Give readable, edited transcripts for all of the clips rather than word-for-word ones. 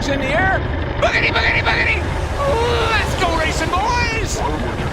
hands in the air. Boogity, boogity, boogity. Let's go racing, boys.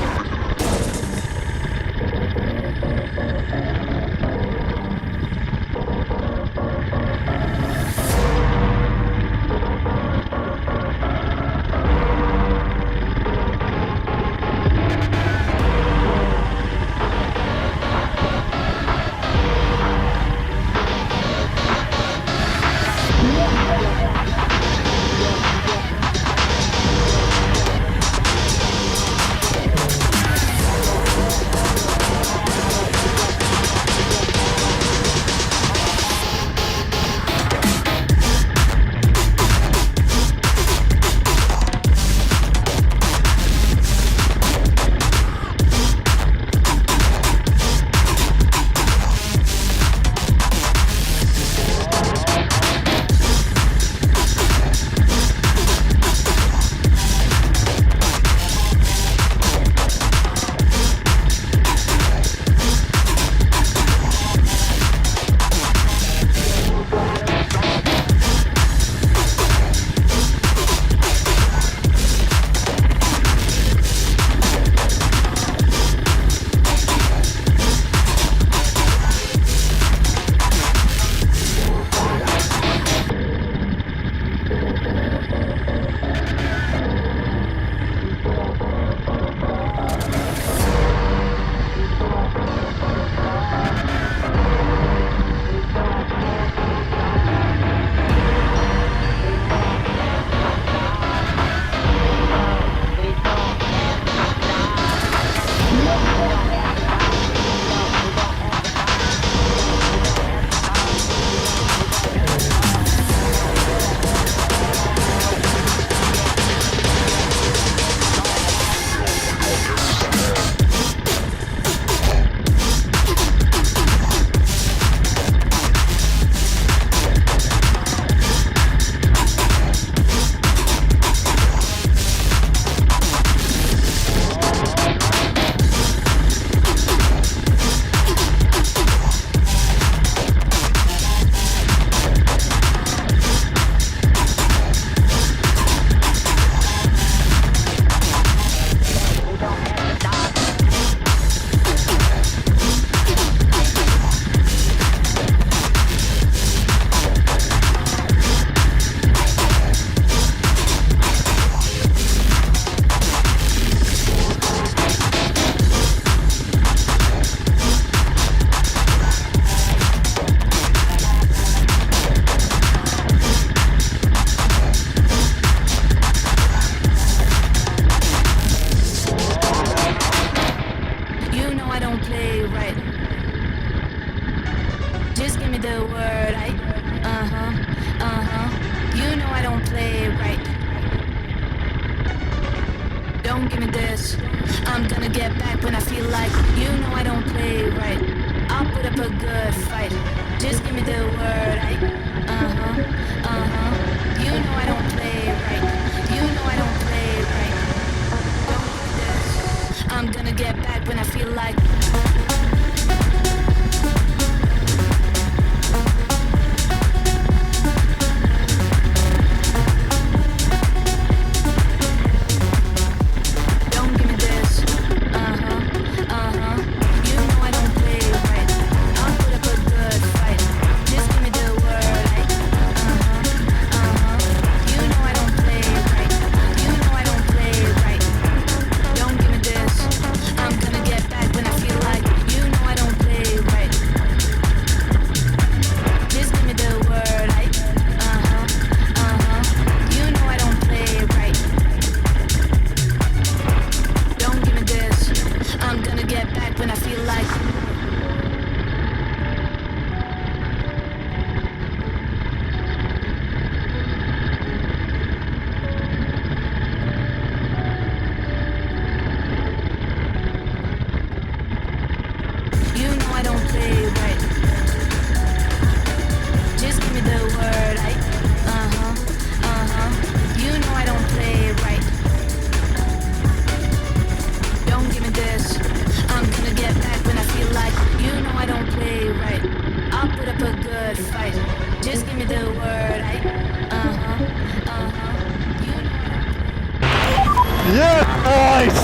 Yes, boys!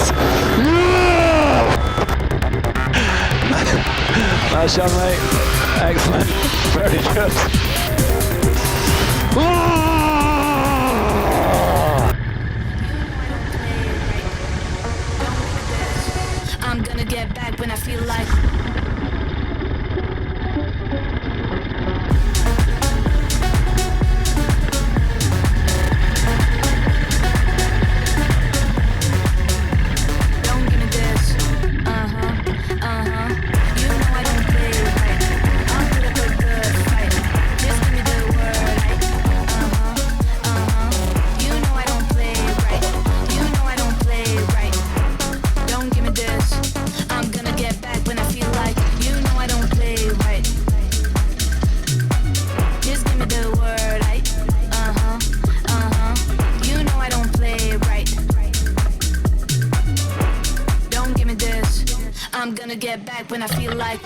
Yeah! Nice shot, mate. Excellent. Very good. I'm gonna get back when I feel like. Don't give me this. You know I don't play right. I'll put up a good fight. Just give me the word. You know I don't play right. You know I don't play right. Don't give me this. I'm gonna get back when I feel like. You know I don't play right. Just give me the word. You know I don't play right. Don't give me this. I'm gonna get back when I feel like.